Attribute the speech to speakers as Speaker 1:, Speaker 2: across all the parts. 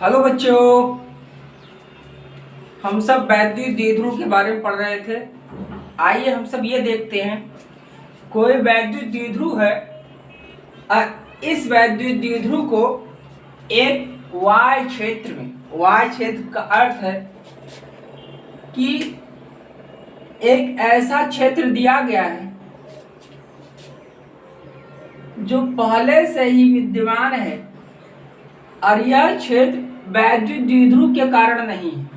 Speaker 1: Hello बच्चों, हम सब वैद्युत द्विध्रुव के बारे में पढ़ रहे थे। आइए हम सब ये देखते हैं, कोई वैद्युत द्विध्रुव है और इस वैद्युत द्विध्रुव को एक वाय क्षेत्र में, वाय क्षेत्र का अर्थ है कि एक ऐसा क्षेत्र दिया गया है जो पहले से ही विद्यमान है और यह क्षेत्र वैद्युत द्विध्रुव के कारण नहीं है,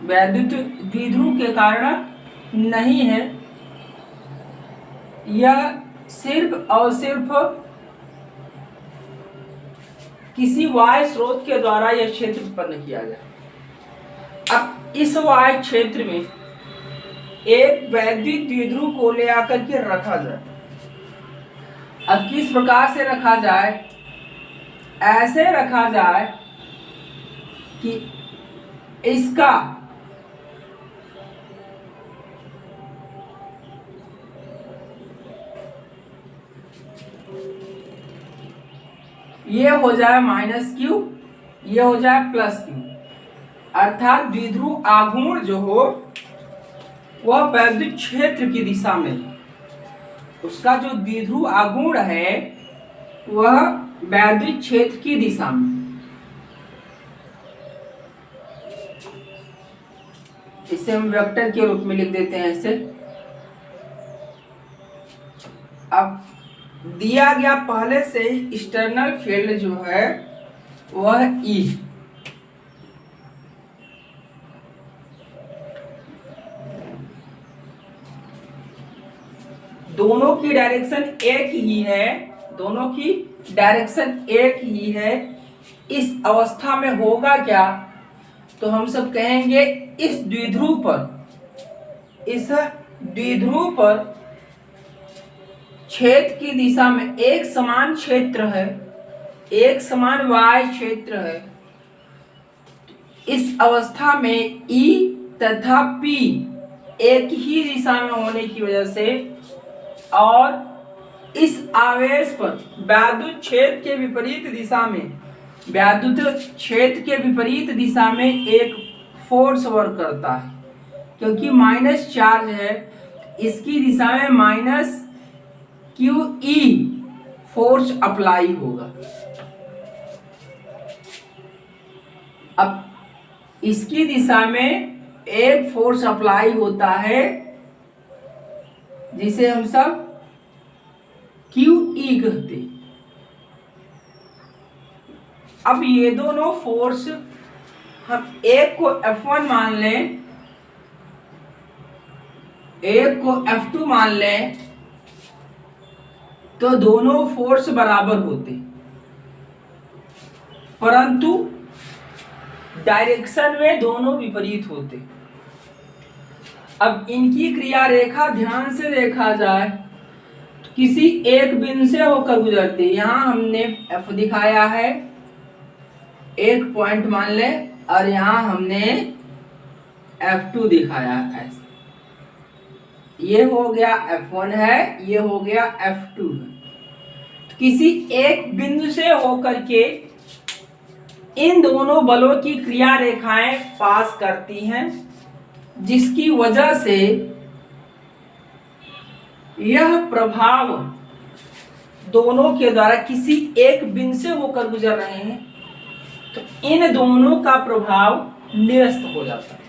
Speaker 1: वैद्युत द्विध्रुव के कारण नहीं है। यह सिर्फ और सिर्फ किसी वायु स्रोत के द्वारा यह क्षेत्र उत्पन्न किया गया। अब इस वायु क्षेत्र में एक वैद्युत द्विध्रुव को ले आकर के रखा जाए। अब किस प्रकार से रखा जाए? ऐसे रखा जाए कि इसका ये हो जाए -q, ये हो जाए +q, अर्थात द्विध्रुव आघूर्ण जो हो वह वैद्युत क्षेत्र की दिशा में, उसका जो द्विध्रुव आघूर्ण है वह वैद्युत क्षेत्र की दिशा में। इसे हम वेक्टर के रूप में लिख देते हैं ऐसे। अब दिया गया पहले से ही एक्सटर्नल फील्ड जो है वह E, दोनों की डायरेक्शन एक ही है, दोनों की डायरेक्शन एक ही है। इस अवस्था में होगा क्या? तो हम सब कहेंगे इस द्विध्रुव पर क्षेत्र की दिशा में एक समान क्षेत्र है, एक समान वाय क्षेत्र है। इस अवस्था में E तथा P एक ही दिशा में होने की वजह से और इस आवेश पर वैद्युत क्षेत्र के विपरीत दिशा में, वैद्युत क्षेत्र के विपरीत दिशा में एक फोर्स वर्क करता है, क्योंकि माइनस चार्ज है। इसकी दिशा में -QE फोर्स अप्लाई होगा। अब इसकी दिशा में एक फोर्स अप्लाई होता है जिसे हम सब QE कहते हैं। अब ये दोनों फोर्स, हम एक को F1 मान लें, एक को F2 मान लें, तो दोनों फोर्स बराबर होते, परंतु डायरेक्शन में दोनों विपरीत होते। अब इनकी क्रिया रेखा ध्यान से देखा जाए तो किसी एक बिंदु से होकर गुजरती है। यहां हमने F दिखाया है, एक पॉइंट मान ले, और यहां हमने F2 दिखाया है। ये हो गया F1 है, ये हो गया F2 है। तो किसी एक बिंदु से होकर के इन दोनों बलों की क्रिया रेखाएं पास करती हैं, जिसकी वजह से यह प्रभाव दोनों के द्वारा किसी एक बिंदु से होकर गुजर रहे हैं, तो इन दोनों का प्रभाव निरस्त हो जाता है।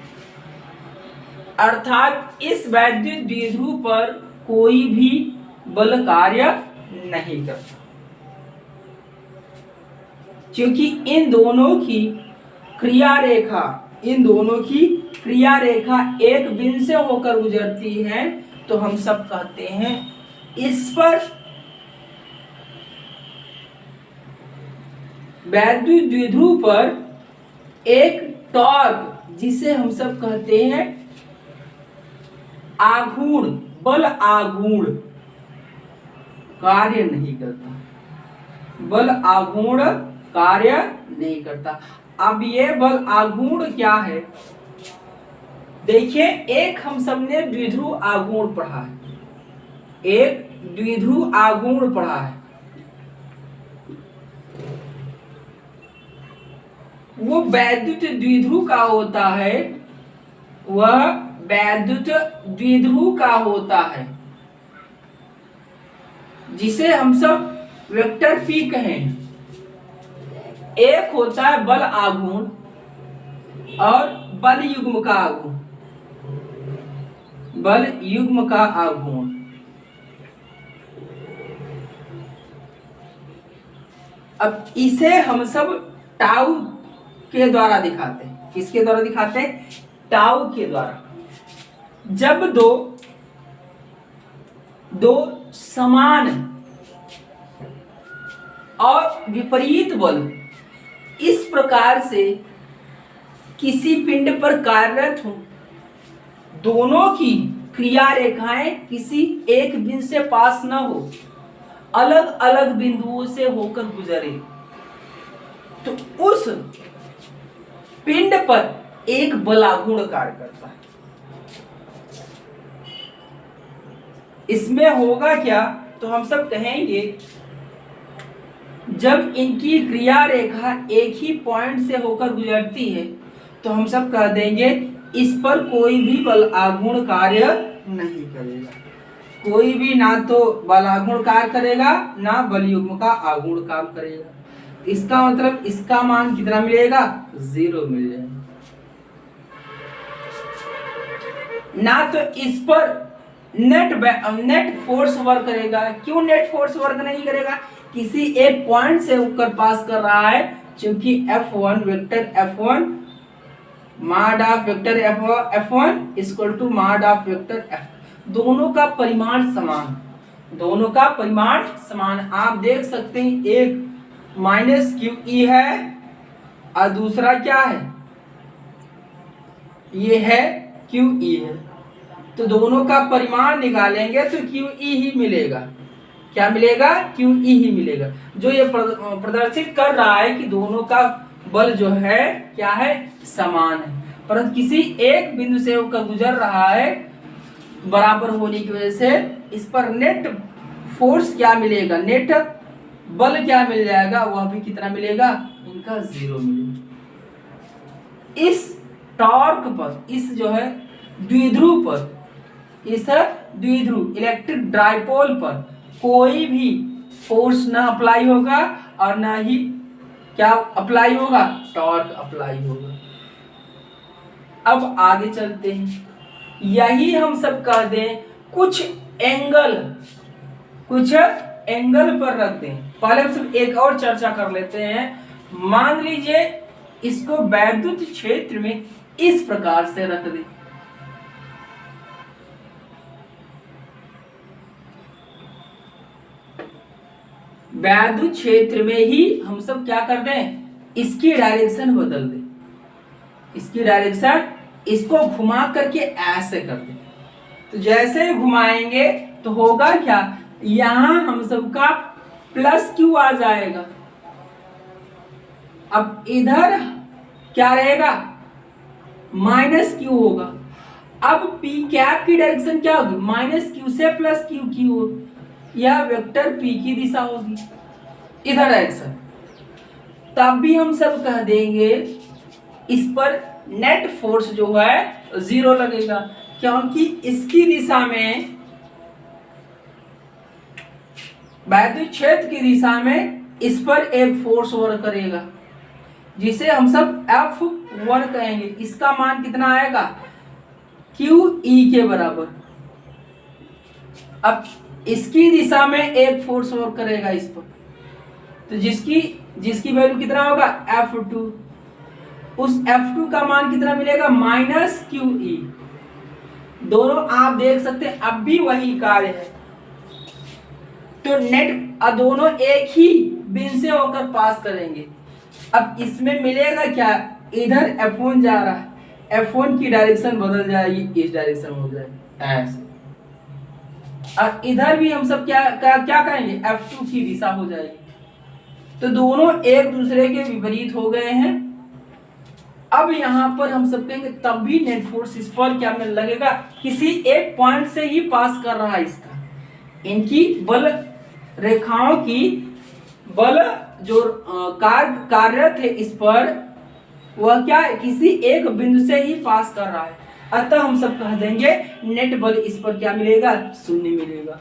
Speaker 1: अर्थात इस वैद्युत द्विध्रुव पर कोई भी बल कार्य नहीं करता, क्योंकि इन दोनों की क्रिया रेखा एक बिंदु से होकर गुजरती है। तो हम सब कहते हैं इस पर वैद्युत द्विध्रुव पर एक टॉर्क, जिसे हम सब कहते हैं आघूर्ण, बल आघूर्ण कार्य नहीं करता, बल आघूर्ण कार्य नहीं करता। अब ये बल आघूर्ण क्या है? देखिए, एक हम सबने द्विध्रुव आघूर्ण पढ़ा है, एक द्विध्रुव आघूर्ण पढ़ा है। वो वैद्युत द्विध्रुव का होता है, वह वैद्युत द्विध्रुव का होता है, जिसे हम सब वेक्टर पी कहें। एक होता है बल आघूर्ण और बल युग्म का आघूर्ण, बल युग्म का आघूर्ण। अब इसे हम सब टाउ के द्वारा दिखाते हैं। किसके द्वारा दिखाते हैं? टाउ के द्वारा। जब दो समान और विपरीत बल इस प्रकार से किसी पिंड पर कार्यरत हो, दोनों की क्रिया रेखाएं किसी एक बिंदु से पास न हो, अलग अलग बिंदुओं से होकर गुजरे, तो उस पिंड पर एक बलागुण कार्य करता है। इसमें होगा क्या? तो हम सब कहेंगे जब इनकी क्रिया रेखा एक ही पॉइंट से होकर गुजरती है तो हम सब कह देंगे इस पर कोई भी बल आघूर्ण कार्य नहीं करेगा। कोई भी ना तो बल आघूर्ण कार्य करेगा ना बल युग्म का आघूर्ण काम करेगा। इसका मतलब इसका मान कितना मिलेगा? 0 मिल जाएगा। ना तो इस पर नेट फोर्स वर्क करेगा। क्यों नेट फोर्स वर्क नहीं करेगा? किसी एक पॉइंट से होकर पास कर रहा है, क्योंकि F1 vector F1 mod of vector F1 equal to mod of vector F। दोनों का परिमाण समान, दोनों का परिमाण समान। आप देख सकते हैं एक माइनस QE है और दूसरा क्या है? ये है QE है। तो दोनों का परिमाण निकालेंगे तो QE ही मिलेगा। क्या मिलेगा? QE ही मिलेगा। जो ये प्रदर्शित कर रहा है कि दोनों का बल जो है क्या है? समान है, परंतु किसी एक बिंदु से होकर गुजर रहा है बराबर होने की वजह से इस पर नेट फोर्स क्या मिलेगा? नेट बल क्या मिल जाएगा? वह भी कितना मिलेगा? इनका 0 मिलेगा। इस टॉर्क पर, इस जो है द्विध्रुव पर, इस द्विध्रुव इलेक्ट्रिक डाइपोल पर कोई भी फोर्स ना अप्लाई होगा और ना ही क्या अप्लाई होगा? टॉर्क अप्लाई होगा। अब आगे चलते हैं। यही हम सब कह दें कुछ एंगल पर रख दें। पहले हम सब एक और चर्चा कर लेते हैं। मान लीजिए इसको वैद्युत क्षेत्र में इस प्रकार से रख दें। वैद्युत क्षेत्र में ही हम सब क्या कर दें? इसकी डायरेक्शन बदल दें। इसकी डायरेक्शन इसको घुमा करके ऐसे कर दें। तो जैसे घुमाएंगे तो होगा क्या? यहां हम सबका प्लस Q आ जाएगा। अब इधर क्या रहेगा? माइनस Q होगा। अब P कैप की डायरेक्शन क्या होगी? माइनस Q से प्लस Q की ओर। यह वेक्टर P की दिशा होगी, इधर डायरेक्शन। तब भी हम सब कह देंगे इस पर नेट फोर्स जो है 0 लगेगा, क्योंकि इसकी दिशा में, वैद्युत क्षेत्र की दिशा में इस पर एक फोर्स वर्क करेगा जिसे हम सब F1 कहेंगे। इसका मान कितना आएगा? QE के बराबर। अब इसकी दिशा में एक फोर्स वर्क करेगा इस पर, तो जिसकी वैल्यू कितना होगा? F2। उस F2 का मान कितना मिलेगा? Minus QE। दोनों आप देख सकते हैं अब भी वही कार्य है। तो नेट दोनों एक ही बिंदु से होकर पास करेंगे। अब इसमें मिलेगा क्या? इधर F1 जा रहा है, F1 की डायरेक्शन बदल जाएगी, इस डायरेक्शन हो जाएगी ऐसे। और इधर भी हम सब क्या कहेंगे? F2 की दिशा हो जाएगी। तो दोनों एक दूसरे के विपरीत हो गए हैं। अब यहाँ पर हम सब कहेंगे तब भी नेट फोर्स इस पर क्या में लगेगा? किसी एक पॉइंट से ही पास कर रहा है इसका। इनकी बल रेखाओं की बल जो कार्यरत है इस पर वह क्या है, किसी एक बिंदु से ही पास कर रहा है, अतः हम सब कह देंगे नेट बल इस पर क्या मिलेगा, शून्य मिलेगा।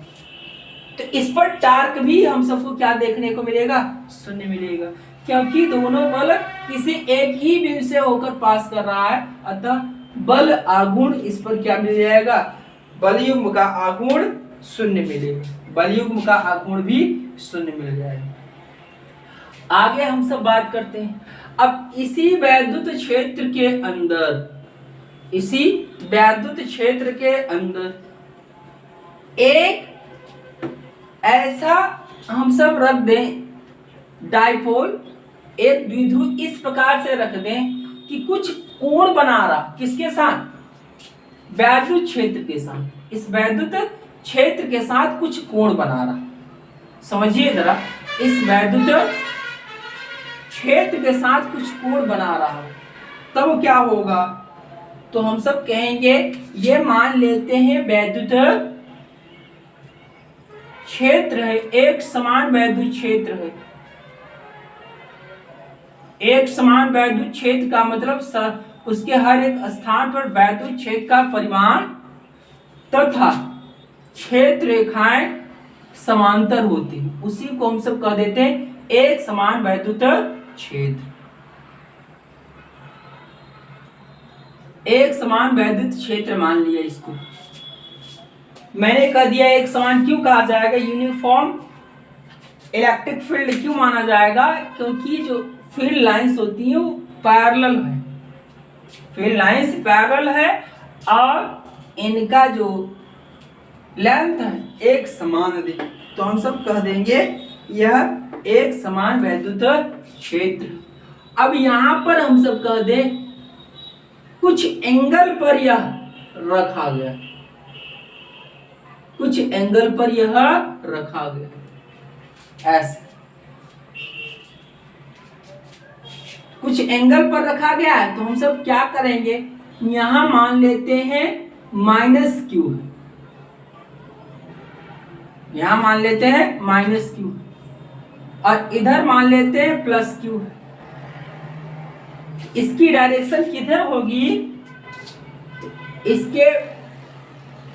Speaker 1: तो इस पर टार्क भी हम सबको क्या देखने को मिलेगा, शून्य मिलेगा, क्योंकि दोनों बल किसी एक ही बिंदु से होकर पास कर रहा है, अतः बल आघूर्ण इस पर क्या मिल जाएगा, बलयुग्म का आघूर्ण शून्य मिलेगा, बलयुग्म का आघूर्ण भी शून्य मिल जाएगा। आगे हम सब बात करते हैं। अब इसी वैद्युत क्षेत्र के अंदर, इसी वैद्युत क्षेत्र के अंदर एक ऐसा हम सब रख दें डाइपोल, एक द्विध्रुव इस प्रकार से रख दें कि कुछ कोण बना रहा, किसके साथ, वैद्युत क्षेत्र के साथ, इस वैद्युत क्षेत्र के साथ कुछ कोण बना रहा। समझिए जरा, इस वैद्युत क्षेत्र के साथ कुछ कोण बना रहा, तब क्या होगा, तो हम सब कहेंगे ये मान लेते हैं वैद्युत क्षेत्र है, एक समान वैद्युत क्षेत्र है। एक समान वैद्युत क्षेत्र का मतलब उसके हर एक स्थान पर वैद्युत क्षेत्र का परिमाण तथा क्षेत्र रेखाएं समांतर होती हैं, उसी को हम सब कह देते हैं एक समान वैद्युत क्षेत्र। एक समान वैद्युत क्षेत्र मान लिया इसको, मैंने कह दिया एक समान क्यों कहा जाएगा, यूनिफॉर्म इलेक्ट्रिक फील्ड क्यों माना जाएगा, क्योंकि जो फील्ड लाइंस होती है वो पैरेलल है, फील्ड लाइंस पैरेलल है और इनका जो लेंथ है एक समान है, तो हम सब कह देंगे यह एक समान वैद्युत क्षेत्र। अब यहां पर हम सब कह दें कुछ एंगल पर यह रखा गया, कुछ एंगल पर यह रखा गया, ऐसे कुछ एंगल पर रखा गया है, तो हम सब क्या करेंगे, यहां मान लेते हैं माइनस क्यू, यहां मान लेते हैं माइनस क्यू और इधर मान लेते हैं प्लस क्यू। इसकी डायरेक्शन किधर होगी, इसके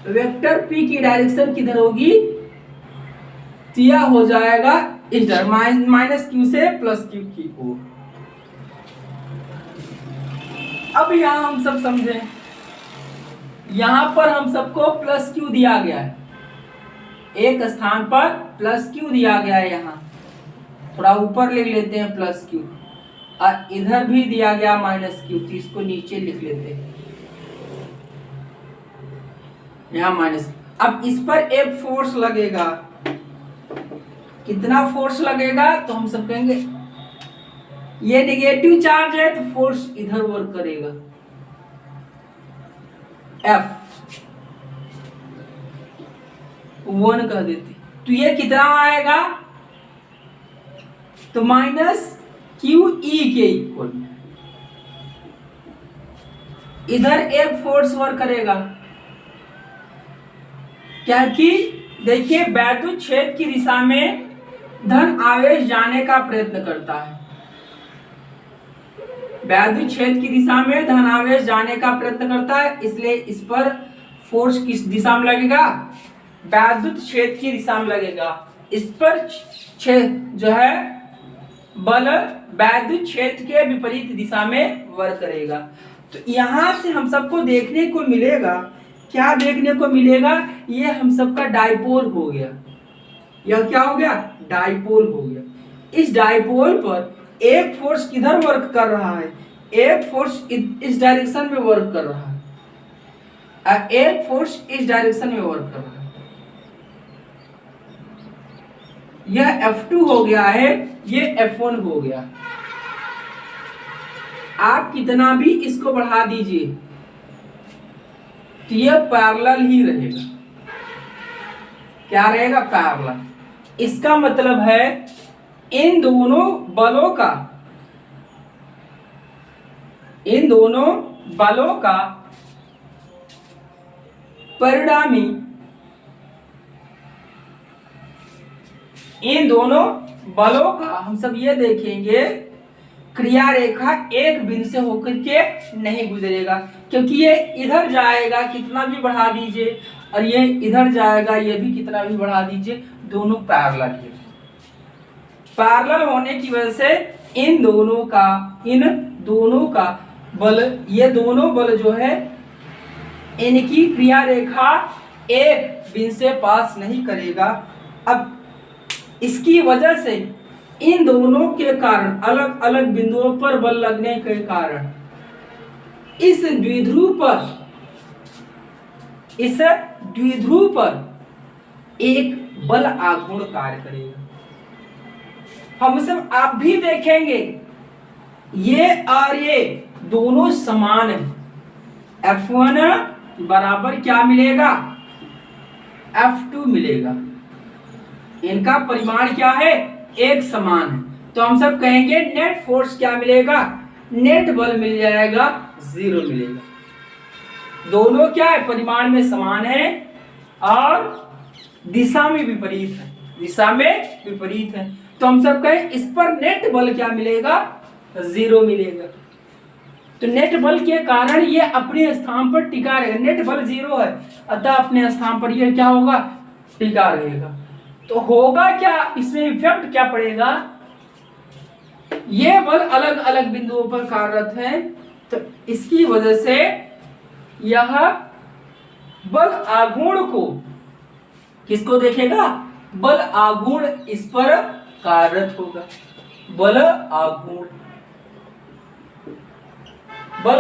Speaker 1: वेक्टर p की डायरेक्शन किधर होगी, तो यह हो जाएगा इधर माइनस क्यू से प्लस क्यू की ओर। अब यहां हम सब समझें, यहां पर हम सबको प्लस क्यू दिया गया है, एक स्थान पर प्लस क्यू दिया गया है, यहां थोड़ा ऊपर लिख लेते हैं प्लस क्यू, और इधर भी दिया गया माइनस क्यू, तो इसको नीचे लिख लेते हैं यहां माइनस। अब इस पर एक फोर्स लगेगा, कितना फोर्स लगेगा, तो हम सब कहेंगे ये नेगेटिव चार्ज है तो फोर्स इधर वर्क करेगा F 1 कह देते, तो ये कितना आएगा, तो माइनस क्यू ई के इक्वल, इधर एक फोर्स वर्क करेगा, क्योंकि देखिए वैद्युत क्षेत्र की दिशा में धन आवेश जाने का प्रयत्न करता है, वैद्युत क्षेत्र की दिशा में धन आवेश जाने का प्रयत्न करता है, इसलिए इस पर फोर्स किस दिशा में लगेगा, वैद्युत क्षेत्र की दिशा में लगेगा। इस पर जो है बल वैद्युत क्षेत्र के विपरीत दिशा में वर्क करेगा। तो यहां से हम सबको देखने को मिलेगा, क्या देखने को मिलेगा, ये हम सबका डाइपोल हो गया, यह क्या हो गया, डाइपोल हो गया। इस डाइपोल पर एक फोर्स किधर वर्क कर रहा है, एक फोर्स इस डायरेक्शन में वर्क कर रहा है और एक फोर्स इस डायरेक्शन में वर्क कर रहा है, यह F2 हो गया है, ये F1 हो गया। आप कितना भी इसको बढ़ा दीजिए तो यह पैरेलल ही रहेगा, क्या रहेगा, पैरेलल। इसका मतलब है इन दोनों बलों का, इन दोनों बलों का परिणामी, इन दोनों बलों का हम सब ये देखेंगे क्रिया रेखा एक बिंदु से होकर के नहीं गुजरेगा, क्योंकि ये इधर जाएगा कितना भी बढ़ा दीजिए और ये इधर जाएगा ये भी कितना भी बढ़ा दीजिए, दोनों पैरेलल है। पैरेलल होने की वजह से इन दोनों का बल, ये दोनों बल जो है इनकी क्रिया रेखा एक बिंदु से पास नहीं करेगा। अब इसकी वजह से इन दोनों के कारण अलग अलग बिंदुओं पर बल लगने के कारण इस द्विध्रुव पर एक बल आघूर्ण कार्य करेगा। हम सब आप भी देखेंगे ये और ये दोनों समान है। F1 बराबर क्या मिलेगा, F2 मिलेगा। इनका परिमाण क्या है, एक समान है। तो हम सब कहेंगे नेट फोर्स क्या मिलेगा, नेट बल मिल जाएगा 0 मिलेगा। दोनों क्या है, परिमाण में समान है और दिशा में विपरीत है, तो हम सब कहें इस पर नेट बल क्या मिलेगा, 0 मिलेगा। तो नेट बल के कारण ये अपने स्थान पर टिका रहेगा। नेट बल 0 है, अतः अपने स्थान पर ये क्या होगा, टिका रहेगा। तो होगा क्या, इसमें इफेक्ट क्या पड़ेगा, ये बल अलग अलग बिंदुओं पर कार्यरत है, तो इसकी वजह से यह बल आघूर्ण को किसको देखेगा, बल आघूर्ण इस पर कार्यरत होगा। बल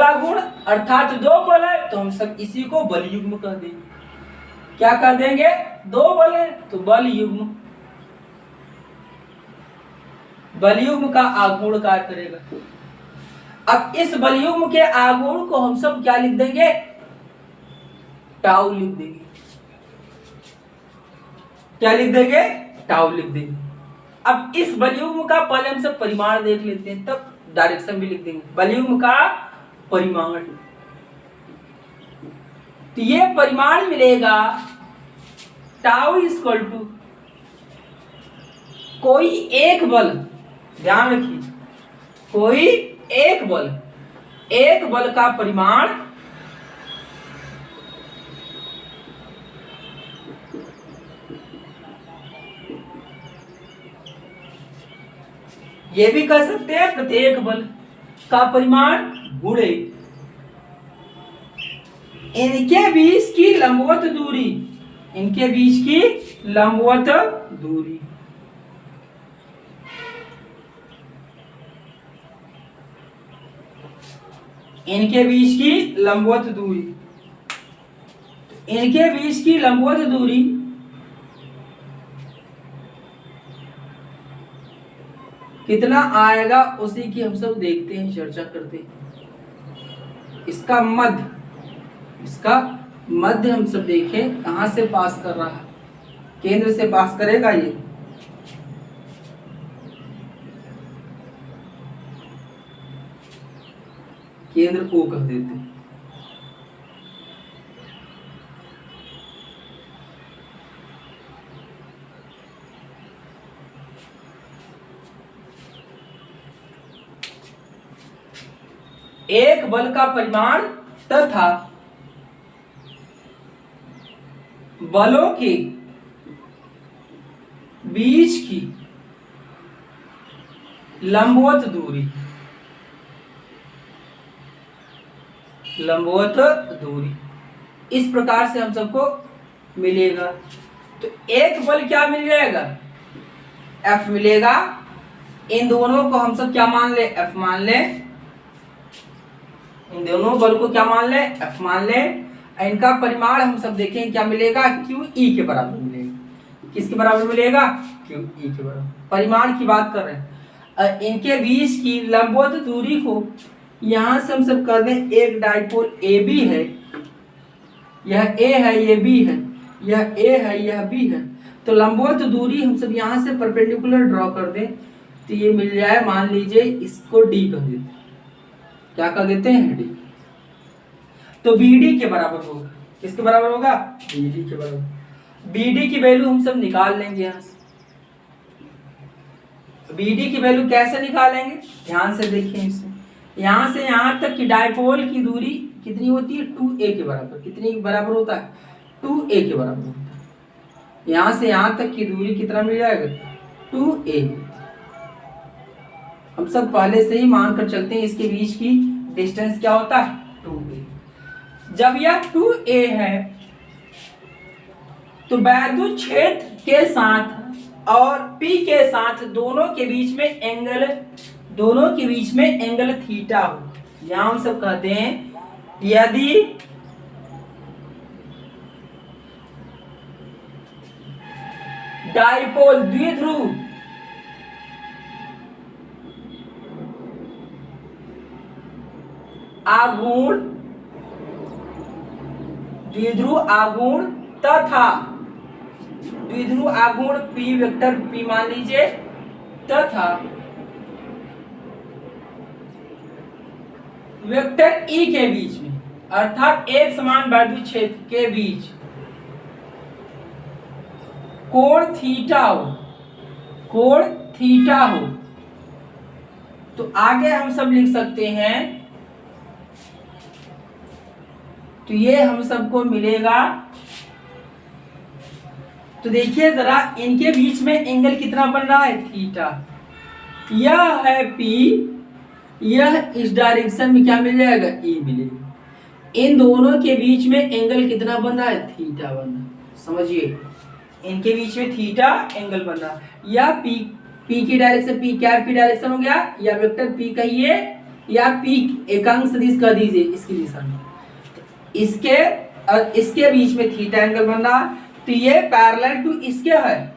Speaker 1: आघूर्ण अर्थात दो बल है तो हम सब इसी को बल युग्म कह देंगे। क्या कह देंगे, दो बल है तो बल युग्म का आघूर्ण कार्य करेगा। अब इस बल युग्म के आघूर्ण को हम सब क्या लिख देंगे, टाउ लिख देंगे। क्या लिख देंगे, टाउ लिख देंगे। अब इस बल युग्म का पहले हम सब परिमाण देख लेते हैं, तब डायरेक्शन भी लिख देंगे। बल युग्म का परिमाण, तो ये परिमाण मिलेगा टाउ इक्वल टू कोई एक बल, ध्यान रखिए, कोई एक बल का परिमाण ये भी कह सकते हैं प्रत्येक बल का परिमाण गुणे इनके बीच की लंबवत दूरी, इनके बीच की लंबवत दूरी। इनके बीच की लंबवत दूरी, इनके बीच की लंबवत दूरी कितना आएगा उसी की हम सब देखते हैं, चर्चा करते हैं। इसका मध्य हम सब देखें कहां से पास कर रहा है, केंद्र से पास करेगा। ये केंद्र को कह देते हैं। एक बल का परिमाण तथा बलों के बीच की लंबवत दूरी, इस प्रकार से हम सबको मिलेगा। तो एक बल क्या मिल जाएगा, F मिलेगा। इन दोनों को हम सब क्या मान ले, F मान ले। इन दोनों बल को क्या मान ले, F मान ले। इनका परिमाण हम सब देखें क्या मिलेगा, QE के बराबर मिलेगा। किसके बराबर मिलेगा, QE के बराबर। परिमाण की बात कर रहे हैं। इनके बीच की लंबवत दूरी को यहां से हम सब कर दें, एक डाइपोल AB है, यह A है, ये B है, यह A है, यह B है। तो लंबवत दूरी हम सब यहां से परपेंडिकुलर ड्रॉ कर दें तो ये मिल जाए, मान लीजिए इसको D कह देते हैं। क्या कह देते हैं, D। तो BD के बराबर होगा, किसके बराबर होगा, BD के बराबर। BD की वैल्यू हम सब निकाल लेंगे यहां से। BD की वैल्यू कैसे निकालेंगे, ध्यान से देखिए इसे। यहाँ से यहाँ तक की डायपोल की दूरी कितनी होती है, 2a के बराबर। कितनी के बराबर होता है, 2a के बराबर होता है। यहाँ से यहाँ तक की दूरी कितना मिल जाएगा, 2a। हम सब पहले से ही मान कर चलते हैं इसके बीच की डिस्टेंस क्या होता है, 2a। जब यह 2a है तो वैद्युत क्षेत्र के साथ और P के साथ दोनों के बीच में एंगल थीटा हो। यहां हम सब कहते हैं यदि डाइपोल द्विध्रुव आघूर्ण तथा द्विध्रुव आघूर्ण P वेक्टर P मान लीजिए तथा वेक्टर E के बीच में, अर्थात एक समान वैद्युत क्षेत्र के बीच कोण थीटा हो तो आगे हम सब लिख सकते हैं, तो ये हम सबको मिलेगा। तो देखिए जरा इनके बीच में एंगल कितना बन रहा है, थीटा। यह है P, यह इस डायरेक्शन में क्या मिल जाएगा, E मिलेगा। इन दोनों के बीच में एंगल कितना बन रहा है, थीटा बन रहा है। समझिए इनके बीच में थीटा एंगल बन रहा है। या P की डायरेक्शन P कैप की डायरेक्शन हो गया, या वेक्टर P कहिए, या P एकांक सदिश कह दीजिए इसकी दिशा में। इसके और इसके बीच में थीटा एंगल बन रहा है, तो ये पैरेलल टू इसके है,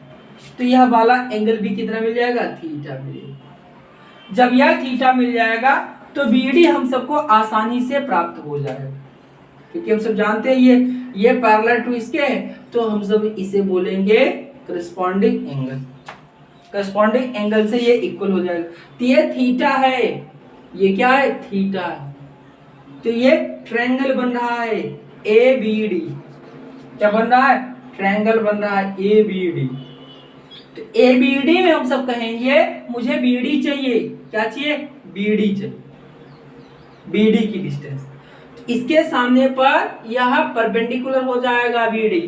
Speaker 1: तो यह वाला एंगल भी कितना मिल जाएगा, थीटा मिलेगा। जब यह थीटा मिल जाएगा तो BD हम सबको आसानी से प्राप्त हो जाएगा, क्योंकि हम सब जानते हैं ये पैरेलल टू इसके है, तो हम सब इसे बोलेंगे करस्पॉन्डिंग एंगल। करस्पॉन्डिंग एंगल से ये इक्वल हो जाएगा। तो ये थीटा है, ये क्या है, थीटा है। तो ये ट्रायंगल बन रहा है ABD। क्या बन रहा है, ट्रायंगल बन रहा है ABD। तो ABD में हम सब कहेंगे मुझे BD चाहिए, क्या चाहिए, BD चाहिए, BD की डिस्टेंस। तो इसके सामने पर यह परपेंडिकुलर हो जाएगा BD,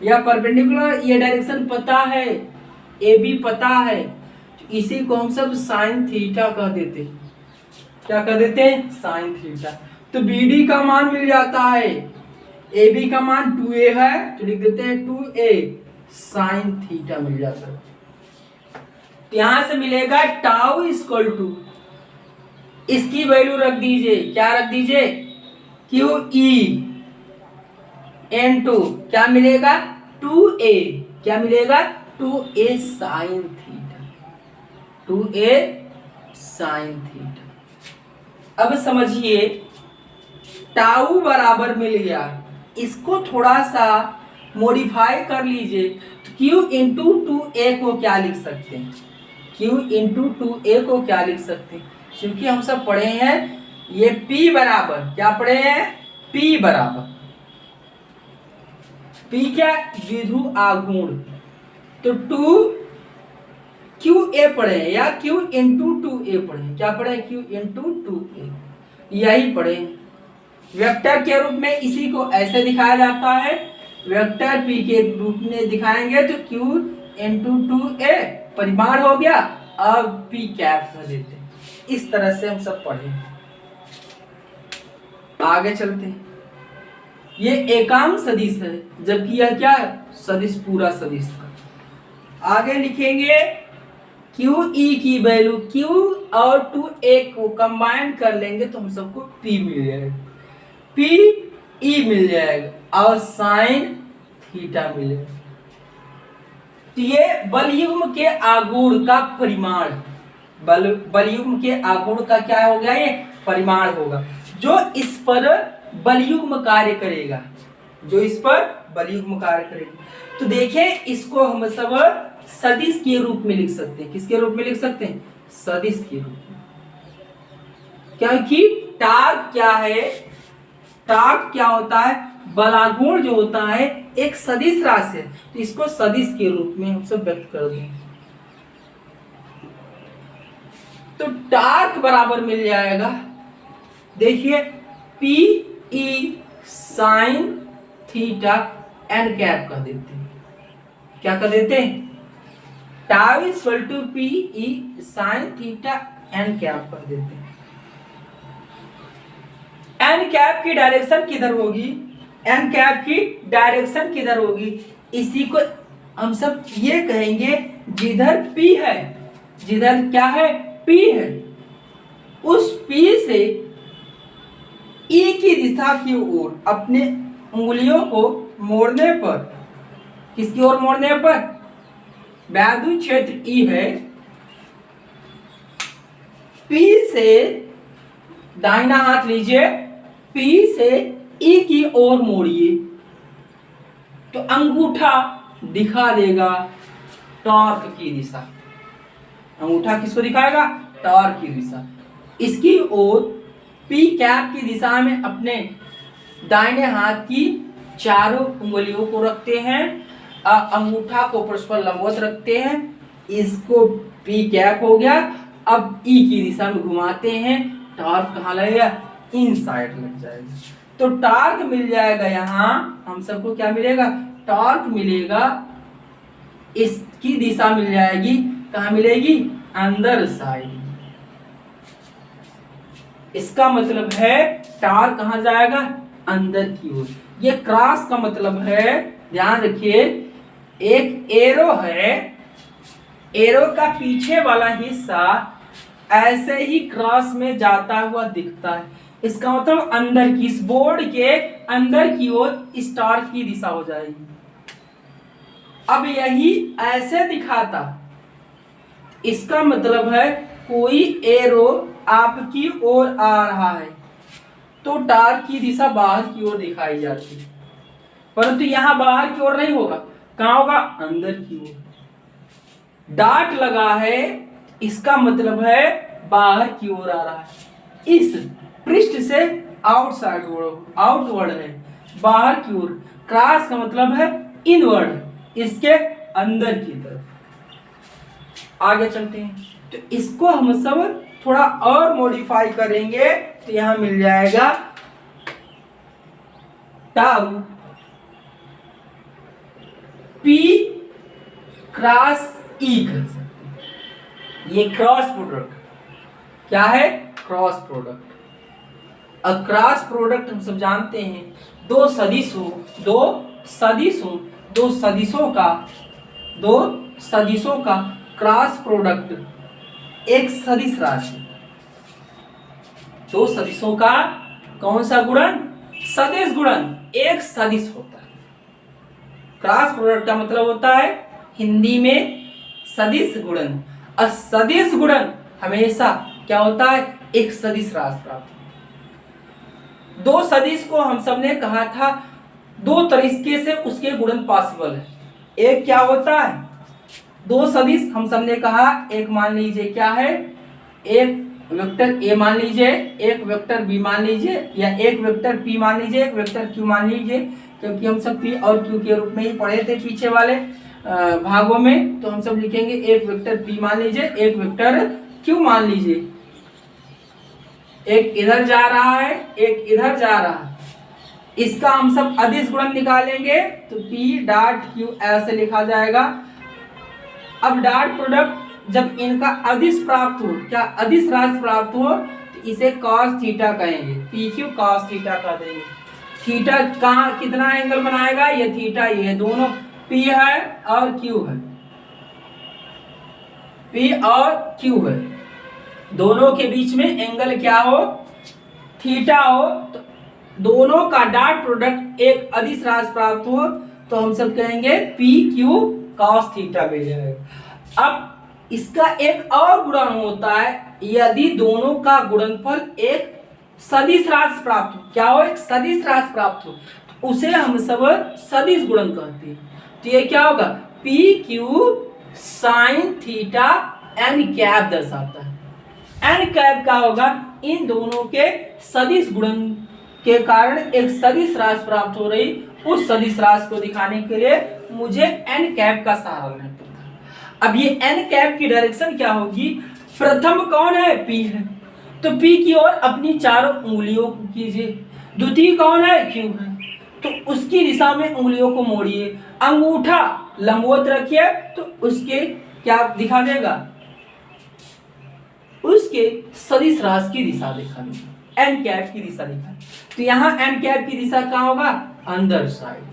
Speaker 1: यह परपेंडिकुलर, ये डायरेक्शन पता है, AB पता है, तो इसी को हम सब साइन थीटा कह देते हैं। क्या कह देते हैं, साइन थीटा। तो BD का मान मिल जाता है, AB का मान 2a है, तो लिख देते हैं 2a साइन थीटा मिल जाता है। तो यहां से मिलेगा टाउ इक्वल टू, इसकी वैल्यू रख दीजिए, क्या रख दीजिए, QE N2 क्या मिलेगा, 2a, क्या मिलेगा, 2a sine theta, 2a sine theta. अब समझिए टाउ बराबर मिल गया, इसको थोड़ा सा मॉडिफाई कर लीजिए, तो Q इंटू 2a को क्या लिख सकते हैं, Q इंटू 2a को क्या लिख सकते हैं, क्योंकि हम सब पढ़े हैं ये P बराबर, क्या पढ़े हैं, P बराबर, P क्या, द्विध्रुव आघूर्ण, तो 2QA पढ़े हैं, या Q इंटू 2a पढ़े, क्या पढ़े, Q इंटू 2a, यही पढ़े। वेक्टर के रूप में इसी को ऐसे दिखाया जाता है, वेक्टर P के रूप में दिखाएंगे तो Q इंटू 2a परिमाण हो गया, अब P कैप कर देते हैं। इस तरह से हम सब पढ़े। आगे चलते हैं, ये एकांक सदिश है, जबकि यह क्या है, सदिश, पूरा सदिश था। आगे लिखेंगे QE की वैल्यू, Q और 2a को कंबाइन कर लेंगे तो हम सबको P मिल जाएगा, PE मिल जाएगा और साइन थीटा मिलेगा। तो ये बलयुग्म के आघूर्ण का परिमाण, बलयुग्म के आघूर्ण का क्या हो गया, ये परिमाण होगा, जो इस पर बलयुग्म कार्य करेगा, जो इस पर बलयुग्म कार्य करेगा। तो देखिए इसको हम सब सदिश के रूप में लिख सकते हैं, किसके रूप में लिख सकते हैं, सदिश के रूप में, क्योंकि टार्क क्या है, टार्क क्या होता है, बलाघूर्ण जो होता है एक सदिश राशि है, तो इसको सदिश के रूप में हम सब व्यक्त कर देंगे। तो टार्क बराबर मिल जाएगा, देखिए P E sine theta N cap कर देते हैं। क्या कर देते हैं? Tau equal to P E sine theta N cap कर देते हैं। एन कैप की डायरेक्शन किधर होगी? एन कैप की डायरेक्शन किधर होगी? इसी को हम सब ये कहेंगे जिधर P है, जिधर क्या है? P है, उस P से E की दिशा की ओर अपने उंगलियों को मोड़ने पर, किसकी ओर मोड़ने पर? वैद्युत क्षेत्र E है, P से दाहिना हाथ लीजिए, P से E की ओर मोड़िए तो अंगूठा दिखा देगा टॉर्क की दिशा। अंगूठा किसको दिखाएगा? टॉर्क की दिशा। इसकी ओर P कैप की दिशा में अपने दाहिने हाथ की चारों उंगलियों को रखते हैं, अंगूठा को परस्पर लंबवत रखते हैं, इसको P कैप हो गया। अब E की दिशा में घुमाते हैं, टॉर्क कहाँ लगेगा? इन साइड लग जाएगा। तो टॉर्क मिल जाएगा, यहाँ हम सबको क्या मिलेगा? टॉर्क मिलेगा, इसकी दिशा मिल जाएगी, कहाँ मिलेगी? अंदर साइड। इसका मतलब है टॉर्क कहाँ जाएगा? अंदर की ओर। ये क्रॉस का मतलब है, ध्यान रखिए, एक एरो है, एरो का पीछे वाला हिस्सा ऐसे ही क्रॉस में जाता हुआ दिखता है, इसका मतलब अंदर की, इस बोर्ड के अंदर की ओर इस टॉर्क की दिशा हो जाएगी। अब यही ऐसे दिखाता, इसका मतलब है कोई एरो आपकी ओर आ रहा है तो टॉर्क की दिशा बाहर की ओर दिखाई जाती है, परंतु यहां बाहर की ओर नहीं होगा, कहां होगा? अंदर की ओर। डॉट लगा है, इसका मतलब है बाहर की ओर आ रहा है, इस पृष्ठ से आउटसाइड आउटवर्ड है, बाहर की ओर। क्रॉस का मतलब है इनवर्ड, इसके अंदर की तरफ। आगे चलते हैं, तो इसको हम सब थोड़ा और मॉडिफाई करेंगे तो यहां मिल जाएगा टाउ P क्रॉस E कर सकते हैं। ये क्रॉस प्रोडक्ट क्या है? Cross product. अब क्रॉस प्रोडक्ट हम सब जानते हैं, दो सदिशों का क्रॉस प्रोडक्ट एक सदिश राशि। दो सदिशों का कौन सा गुणन? सदिश गुणन एक सदिश होता है। क्रॉस प्रोडक्ट का मतलब होता है हिंदी में सदिश गुणन। और सदिश गुणन हमेशा क्या होता है? एक सदिश राशि प्राप्त। दो सदिश को हम सबने कहा था दो तरीके से उसके गुणन पॉसिबल है। एक क्या होता है? दो सदिश हम सबने कहा, एक मान लीजिए क्या है, एक वेक्टर A मान लीजिए, एक वेक्टर B मान लीजिए, या एक वेक्टर P मान लीजिए, एक वेक्टर Q मान लीजिए, क्योंकि हम सब P और Q के रूप में ही पढ़े थे पीछे वाले भागों में। तो हम सब लिखेंगे एक वेक्टर P मान लीजिए, एक वेक्टर Q मान लीजिए। एक इधर जा रहा है, एक इधर जा रहा है, इसका हम सब अदिश गुणन निकालेंगे तो P डॉट Q ऐसे लिखा जाएगा। अब डॉट प्रोडक्ट जब इनका अदिश प्राप्त हो, क्या अदिश राशि प्राप्त हो, तो इसे cos थीटा कहेंगे, PQ cos थीटा कह देंगे। थीटा कहाँ कितना एंगल बनाएगा? ये थीटा, ये दोनों P है और Q है, P और Q है, दोनों के बीच में एंगल क्या हो? थीटा हो। तो दोनों का डॉट प्रोडक्ट एक अदिश राशि प्राप्त हो तो हम सब कहेंगे PQ cos थीटा मिल जाएगा। अब इसका एक और गुणन होता है, यदि दोनों का गुणनफल एक सदिश राशि प्राप्त हो। क्या हो? एक सदिश राशि प्राप्त हो, तो उसे हम सब सदिश गुणन कहते हैं। तो ये क्या होगा? PQ sine theta N cap दर्शाता है। एन कैप का होगा इन दोनों के सदिश गुणन के कारण एक सदिश राशि प्राप्त हो रही, उस सदिश राशि को दिखाने के लिए मुझे एन कैप का सहारा लेना पड़ता है। अब ये एन कैप की डायरेक्शन क्या होगी? प्रथम कौन है? P है, तो P की ओर अपनी चारों उंगलियों को कीजिए। द्वितीय कौन है? Q है, तो उसकी दिशा में उंगलियों को मोड़िए। अंगूठा लंबवत रखिए तो उसके क्या दिखा देगा? उसके सदिश राशि की दिशा दिखा देगा, एन कैप की दिशा दिखा। तो यहाँ एन कैप की दिशा कहाँ होगा? अंदर साइड,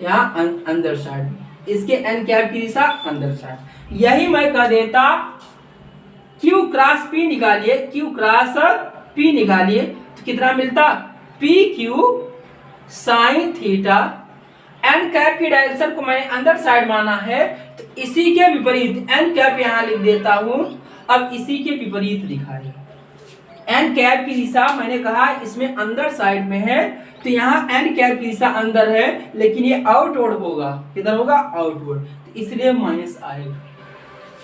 Speaker 1: यहाँ अंदर साइड, इसके एन कैप की दिशा अंदर साइड। यही मैं कह देता Q क्रॉस P निकालिए, Q क्रॉस P निकालिए तो कितना मिलता? PQ sine theta. N cap की डायरेक्शन को मैंने अंदर साइड माना है, तो इसी के विपरीत एन कैप यहाँ लिख देता हूं। अब इसी के विपरीत दिखाइए। एन कैप की दिशा मैंने कहा इसमें अंदर साइड में है, तो यहाँ एन कैप की दिशा अंदर है, लेकिन ये आउटवर्ड होगा। किधर होगा? आउटवर्ड, तो इसलिए माइनस आएगा।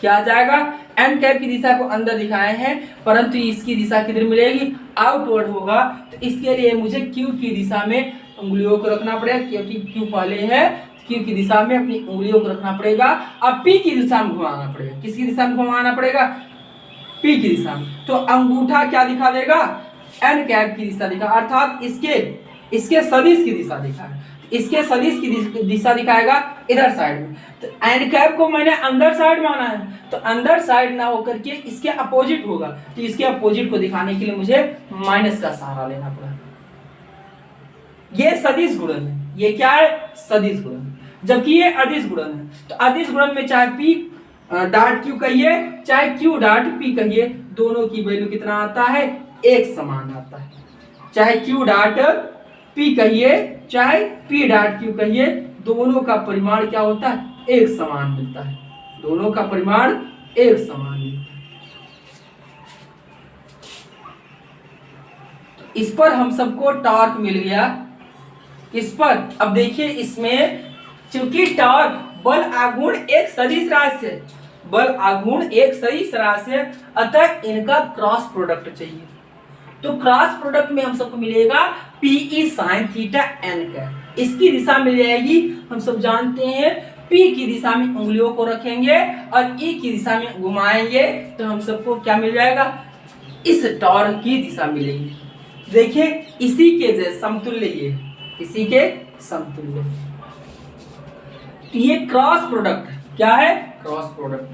Speaker 1: क्या आ जाएगा? एन कैप की दिशा को अंदर दिखाए हैं, परंतु इसकी दिशा किधर मिलेगी? आउटवर्ड होगा। तो इसके लिए मुझे क्यू की दिशा में उंगलियों को रखना पड़ेगा, क्योंकि क्यू पहले है। क्यू की दिशा में अपनी उंगलियों को रखना पड़ेगा। अब पी की दिशा में घुमाना पड़ेगा। किसकी दिशा में घुमाना पड़ेगा? पी की दिशा में। तो अंगूठा क्या दिखा देगा? एन कैप की दिशा दिखा, अर्थात इसके सदिश की दिशा दिखा। इसके सदिश की दिशा दिखाएगा इधर साइड में। तो एन कैप को मैंने अंदर साइड माना है, तो अंदर साइड ना होकर के इसके अपोजिट होगा। तो इसके अपोजिट को दिखाने के लिए मुझे माइनस का सहारा लेना पड़ा। ये सदिश गुणन है। ये क्या है? सदिश गुणन। जबकि ये अदिश गुणन है। तो अदिश गुणन में चाहे P डॉट Q कहिए, चाहे Q डॉट P कहिए, दोनों की वैल्यू कितना आता है? एक समान आता है। चाहे Q डॉट P कहिए, चाहे P डॉट Q कहिए, दोनों का परिमाण क्या होता है? एक समान मिलता है। दोनों का परिमाण एक समान मिलता है। तो इस पर हम सबको टॉर्क मिल गया। इस पर अब देखिए, इसमें चूंकि टॉर्क बल आघूर्ण एक सदिश राशि है, बल आघूर्ण एक सदिश राशि है, अतः इनका क्रॉस प्रोडक्ट चाहिए। तो क्रॉस प्रोडक्ट में हम सबको मिलेगा PE साइन थीटा n का। इसकी दिशा मिल जाएगी, हम सब जानते हैं, P की दिशा में उंगलियों को रखेंगे और E की दिशा में घुमाएंगे, तो हम सबको क्या मिल जाएगा? इस टॉर्क की दिशा मिलेगी। देखिए इसी के जैसे समतुल्य, ये इसी के समतुल्य। तो ये क्रॉस प्रोडक्ट क्या है? Cross product.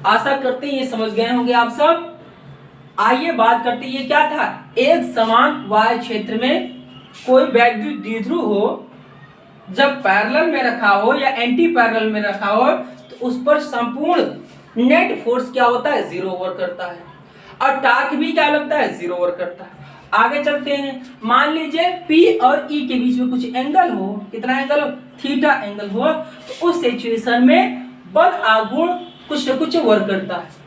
Speaker 1: आशा करते हैं ये समझ गए होंगे आप सब। आइए बात करते हैं, ये क्या था? एक समान y क्षेत्र में कोई वैद्युत द्विध्रुव हो, जब पैरेलल में रखा हो या एंटी पैरेलल में रखा हो, तो उस पर संपूर्ण नेट फोर्स क्या होता है? 0 वर्क करता है, और टार्क भी क्या लगता है? 0 वर्क करता है। आगे चलते हैं। मान लीजिए P और E के बीच में कुछ एंगल हो, कितना एंगल हो? थीटा एंगल हो, तो उस सिचुएशन में बल आघूर्ण कुछ न कुछ वर्क करता है।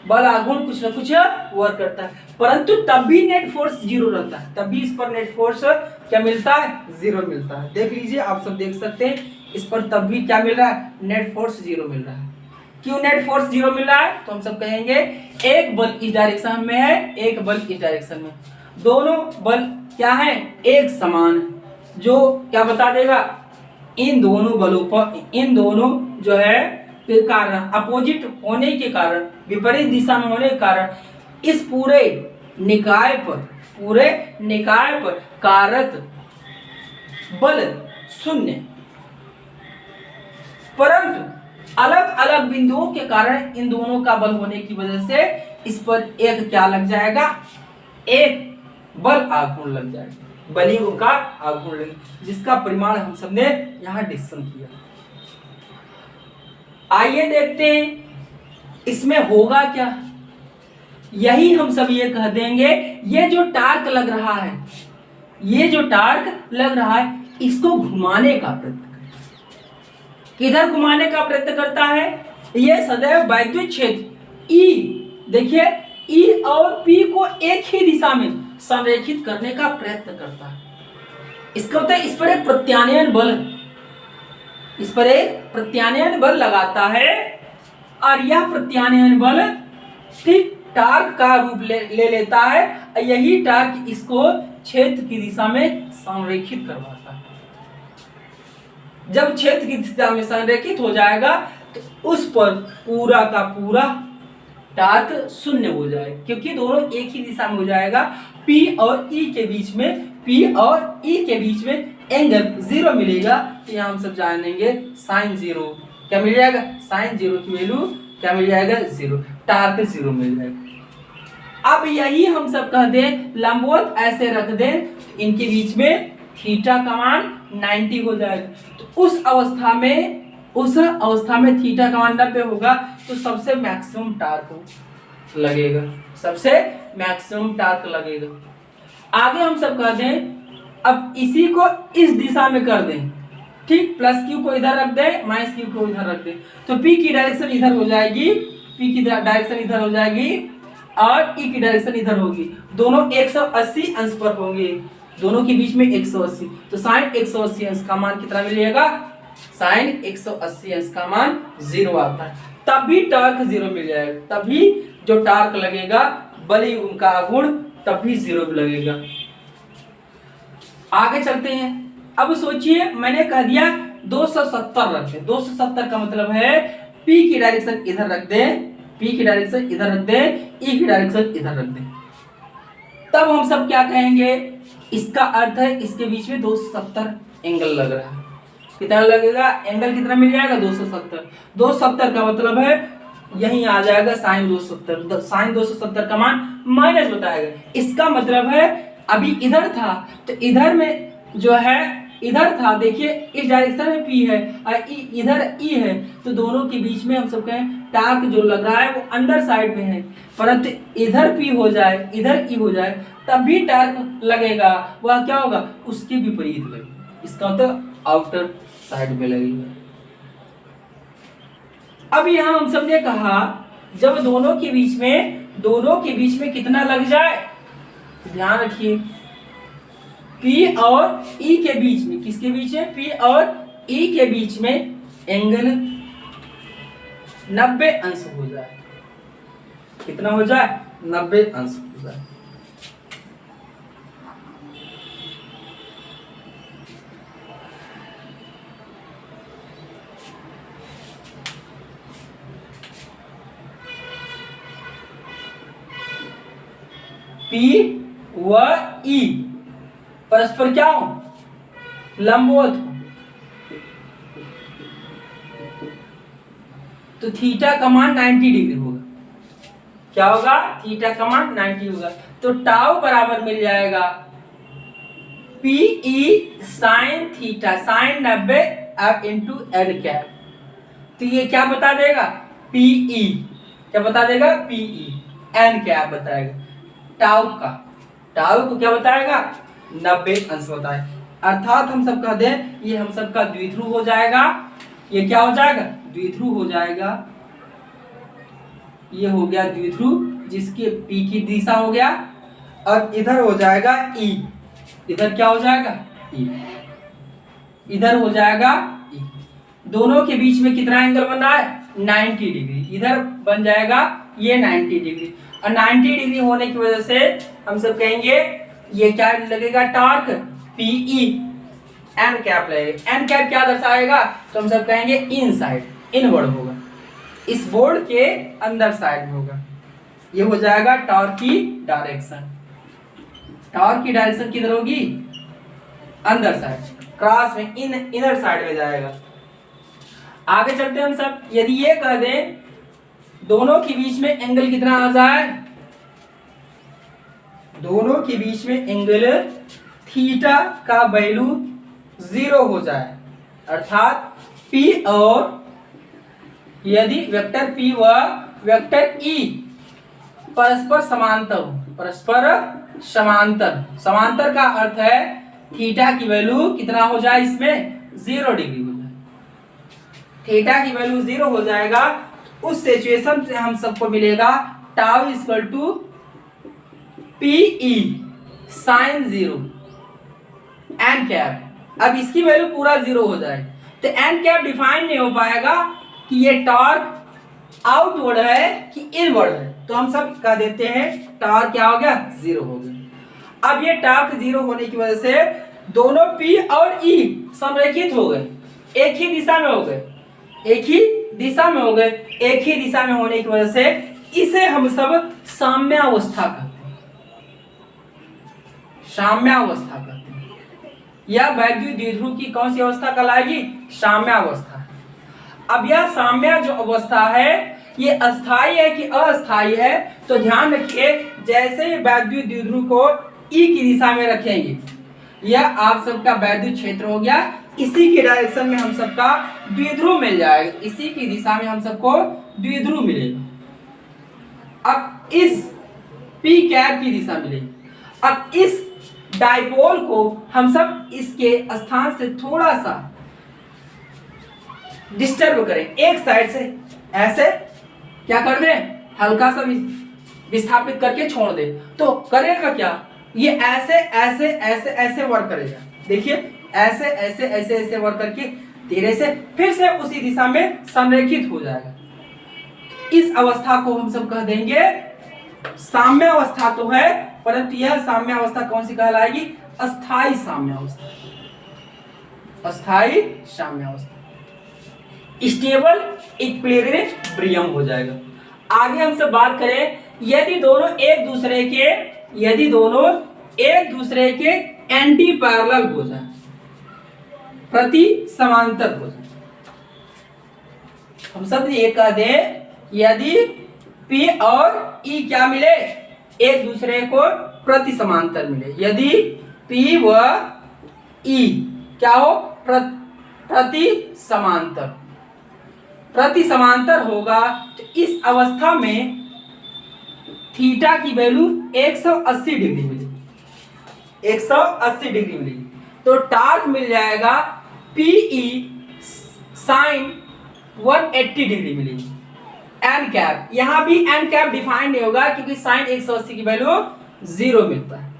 Speaker 1: बल आघूर्ण कुछ न कुछ वर्क करता है, परंतु तब भी नेट फोर्स 0 रहता है। तब भी इस पर नेट फोर्स क्या मिलता है? 0 मिलता है। देख लीजिए, आप सब देख सकते हैं, इस पर तब भी क्या मिल रहा है? नेट फोर्स 0 मिल रहा है। क्यों नेट फोर्स 0 मिल रहा है? तो हम सब कहेंगे एक बल इस डायरेक्शन में है, एक बल इस डायरेक्शन में। दोनों बल क्या है? एक समान, जो क्या बता देगा? इन दोनों बलों पर, इन दोनों जो है के कारण, अपोजिट होने के कारण, विपरीत दिशा में होने के कारण, इस पूरे निकाय पर कारक बल 0, परंतु अलग अलग बिंदुओं के कारण इन दोनों का बल होने की वजह से इस पर एक क्या लग जाएगा? एक बल आघूर्ण लग जाएगा, बली का आघूर्ण लगे, जिसका परिमाण हम सबने यहाँ डिस्कशन किया। आइए देखते हैं इसमें होगा क्या। यही हम सब ये कह देंगे, ये जो टार्क लग रहा है, ये जो टार्क लग रहा है, इसको घुमाने का प्रयत्न करता। किधर घुमाने का प्रयत्न करता है? ये सदैव वैद्युत क्षेत्र E, देखिए E और P को एक ही दिशा में संरेखित करने का प्रयत्न करता है। इसका मतलब इस पर एक प्रत्यानयन बल, इस पर एक प्रत्यानयन बल लगाता है, और यह प्रत्यानयन बल ठीक टार्क का रूप ले लेता है। यही टार्क इसको क्षेत्र की दिशा में संरेखित करवाता है। जब क्षेत्र की दिशा में संरेखित हो जाएगा, तो उस पर पूरा का पूरा टार्क शून्य हो जाए, क्योंकि दोनों एक ही दिशा में हो जाएगा। P और E के बीच में, P और E के बीच में एंगल 0 मिलेगा, तो यहाँ हम सब जानेंगे साइन 0 क्या मिल जाएगा, साइन 0 की वैल्यू क्या मिल जाएगा, 0, टार्क 0 मिल जाएगा। अब यही हम सब कह दें लंबवत ऐसे रख दें, इनके बीच में थीटा का मान 90 हो जाएगा, तो उस अवस्था में थीटा का मान 90 होगा, तो सबसे मैक्सिमम टार्क लगेगा, सबसे मैक्सिमम टार्क लगेगा। आगे हम सब कह दें, अब इसी को इस दिशा में कर दें, ठीक, प्लस क्यू को इधर रख दें, माइनस क्यू को इधर रख दें, तो P की डायरेक्शन इधर हो जाएगी, P की डायरेक्शन इधर हो जाएगी और E की डायरेक्शन इधर होगी, दोनों 180 अंश पर होंगे, दोनों के बीच में 180, तो साइन 180 अंश का मान कितना मिलेगा, साइन 180 अंश का मान 0 आता है, तब भी टार्क 0 मिल जाएगा, तभी जो टार्क लगेगा बल उनका गुण तब भी 0 लगेगा। आगे चलते हैं। अब सोचिए मैंने कह दिया 270 रख दें, 270 का मतलब है P की डायरेक्शन इधर रख दें, P की डायरेक्शन इधर रख दें, E की डायरेक्शन इधर रख दें, तब हम सब क्या कहेंगे, इसका अर्थ है इसके बीच में 270 एंगल लग रहा है, कितना लगेगा, एंगल कितना मिल जाएगा, 270, 270 का मतलब है यहीं आ जाएगा साइन 270, साइन 270 का मान माइनस बताएगा, इसका मतलब है अभी इधर था, तो इधर में जो है इधर था, देखिए इस डायरेक्शन में P है और इधर E है, तो दोनों के बीच में हम सब कहें टार्क जो लग रहा है वो अंदर साइड में है, परंतु इधर P हो जाए इधर E हो जाए तब भी टार्क लगेगा, वह क्या होगा, उसके विपरीत लगेगा, इसका मतलब आउटर साइड में लगेगा। अब यहाँ हम सबने कहा जब दोनों के बीच में कितना लग जाए, ध्यान रखिए P और E के बीच में, किसके बीच में, P और E के बीच में एंगल 90 अंश हो जाए, कितना हो जाए, 90 अंश हो जाए। P व E परस्पर क्या हो, लंबवत हो, तो थीटा का मान 90 डिग्री होगा, क्या होगा, थीटा का मान 90 होगा, तो टाउ बराबर मिल जाएगा PE साइन थीटा, साइन 90 अब इंटू एन कैप, तो ये क्या बता देगा, PE क्या बता देगा, PE एन कैप बताएगा, टाउ को क्या बताएगा, 90 अंश होता है, अर्थात हम सब कह दें ये हम सब का द्विध्रुव हो जाएगा, ये क्या हो जाएगा, द्विध्रुव हो जाएगा, ये हो गया द्विध्रुव जिसके P की दिशा हो गया, और इधर हो जाएगा E, इधर क्या हो जाएगा, E, इधर हो जाएगा E, दोनों के बीच में कितना एंगल बन रहा है, 90 डिग्री, इधर बन जाएगा ये 90 डिग्री, और 90 डिग्री होने की वजह से हम सब कहेंगे ये क्या लगेगा, टार्क PE एन कैप लगेगा, एन कैप क्या दर्शाएगा, तो हम सब कहेंगे इन साइड, इनवर्ड होगा, इस बोर्ड के अंदर साइड में होगा, ये हो जाएगा टॉर्क की डायरेक्शन, टॉर्क की डायरेक्शन किधर होगी, अंदर साइड, क्रॉस में इनर साइड में जाएगा। आगे चलते हैं हम सब, यदि ये कह दें दोनों के बीच में एंगल कितना आ जाए, दोनों के बीच में एंगल थीटा का वैल्यू 0 हो जाए, अर्थात P और यदि वेक्टर P व वेक्टर E परस्पर समांतर हो, परस्पर समांतर, समांतर का अर्थ है थीटा की वैल्यू कितना हो जाए, इसमें 0 डिग्री हो जाए, थीटा की वैल्यू 0 हो जाएगा, उस सिचुएशन से हम सबको मिलेगा tau equal to PE sine 0 N cap. अब इसकी वैल्यू पूरा 0 हो जाए तो एन कैप डिफाइन नहीं हो पाएगा कि ये टॉर्क आउटवर्ड है कि इनवर्ड है, तो हम सब कह देते हैं टॉर्क क्या हो गया, 0 हो गया। अब ये टॉर्क 0 होने की वजह से दोनों P और E संरेखित हो गए, एक ही दिशा में हो गए, एक ही दिशा में हो गए, एक ही दिशा में होने की वजह से इसे हम सब साम्यावस्था कहते हैं, साम्यावस्था कहते हैं। यह वैद्युत द्विध्रुव की कौन सी अवस्था कहलाएगी? साम्यावस्था। अब यह साम्य जो अवस्था है ये अस्थाई है कि अस्थाई है? तो ध्यान रखिए, जैसे ही वैद्युत द्विध्रुव को ई की दिशा में रखेंगे, यह आप सबका वैद्युत क्षेत्र हो गया, इसी के डायरेक्शन में हम सबका द्विध्रुव मिल जाएगा, इसी की दिशा में हम सबको द्विध्रुव मिलेगा। अब इस पी कैप की दिशा मिलेगी। अब इस डायपोल को हम सब इसके स्थान से थोड़ा सा डिस्टर्ब करें, एक साइड से ऐसे क्या कर दें, हल्का सा विस्थापित करके छोड़ दे, तो करेगा क्या, ये ऐसे ऐसे ऐसे ऐसे वर्क करेगा। देखिए ऐसे ऐसे ऐसे ऐसे वर्क करके धीरे से फिर से उसी दिशा में संरेखित हो जाएगा। इस अवस्था को हम सब कह देंगे साम्य अवस्था तो है, परंतु यह साम्य अवस्था कौन सी कहलाएगी? अस्थाई साम्य अवस्था, अस्थाई साम्य अवस्था। स्टेबल इक्विलिब्रियम हो जाएगा। आगे हम सब बात करें, यदि दोनों एक दूसरे के एंटी पैरेलल हो जाए, प्रति समांतर हो जाए, हम सब ये कह दें यदि P और E क्या मिले, एक दूसरे को प्रति समांतर मिले, यदि P व E क्या हो, प्रति समांतर होगा, तो इस अवस्था में थीटा की वैल्यू 180 डिग्री मिलेगी, 180 डिग्री मिलेगी। तो टार्क मिल जाएगा PE साइन 180 डिग्री मिलेगी। एन कैप, यहां भी एन कैप डिफाइन नहीं होगा क्योंकि साइन 180 की वैल्यू 0 मिलता है,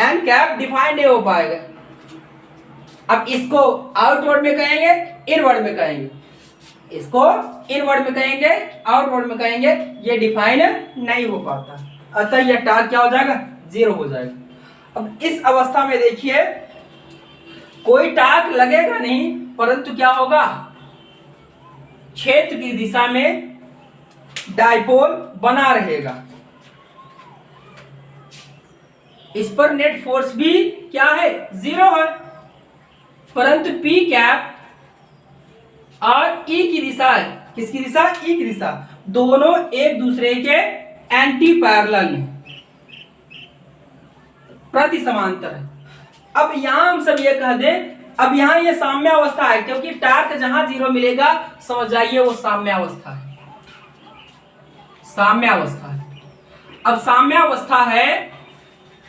Speaker 1: एन कैप डिफाइन नहीं हो पाएगा। अब इसको आउटवर्ड में कहेंगे, इनवर्ड में कहेंगे, इसको इनवर्ड में कहेंगे, आउटवर्ड में कहेंगे, ये डिफाइन नहीं हो पाता, अतः यह टार्क क्या हो जाएगा, 0 हो जाएगा। अब इस अवस्था में देखिए कोई टार्क लगेगा नहीं, परंतु क्या होगा, क्षेत्र की दिशा में डायपोल बना रहेगा, इस पर नेट फोर्स भी क्या है, 0 है, परंतु P कैप और E की दिशा है, किसकी दिशा, E की दिशा, दोनों एक दूसरे के एंटी पैरेलल हैं, प्रति समांतर है। अब यहां हम सब ये कह दें, अब यहां ये साम्य अवस्था है क्योंकि टार्क जहां 0 मिलेगा समझ जाइए वो साम्य अवस्था है, साम्य अवस्था है। अब साम्य अवस्था है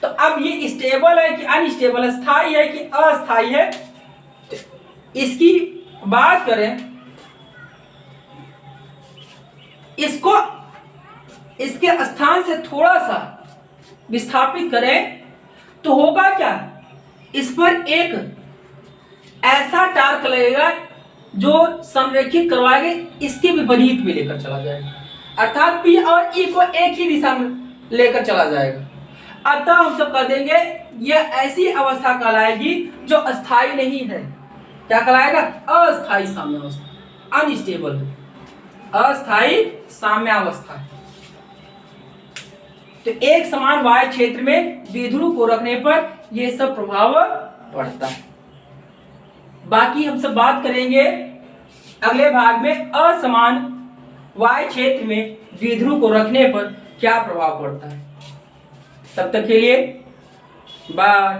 Speaker 1: तो अब ये स्टेबल है कि अनस्टेबल, स्थायी है कि अस्थायी है, इसकी बात करें, इसको इसके स्थान से थोड़ा सा विस्थापित करें तो होगा क्या, इस पर एक ऐसा टार्क लगेगा जो संरेखित करवाएगा, इसके विपरीत में लेकर चला जाएगा, अर्थात P और E को एक ही दिशा में लेकर चला जाएगा। अतः हम सब कह देंगे यह ऐसी अवस्था कहलाएगी जो अस्थायी नहीं है, क्या कहलाएगा, अस्थायी साम्यावस्था, अनस्टेबल, अस्थायी साम्यावस्था। तो एक समान वायु क्षेत्र में द्विध्रुव को रखने पर यह सब प्रभाव पड़ता है। बाकी हम सब बात करेंगे अगले भाग में, असमान वायु क्षेत्र में द्विध्रुव को रखने पर क्या प्रभाव पड़ता है। तब तक के लिए बाय।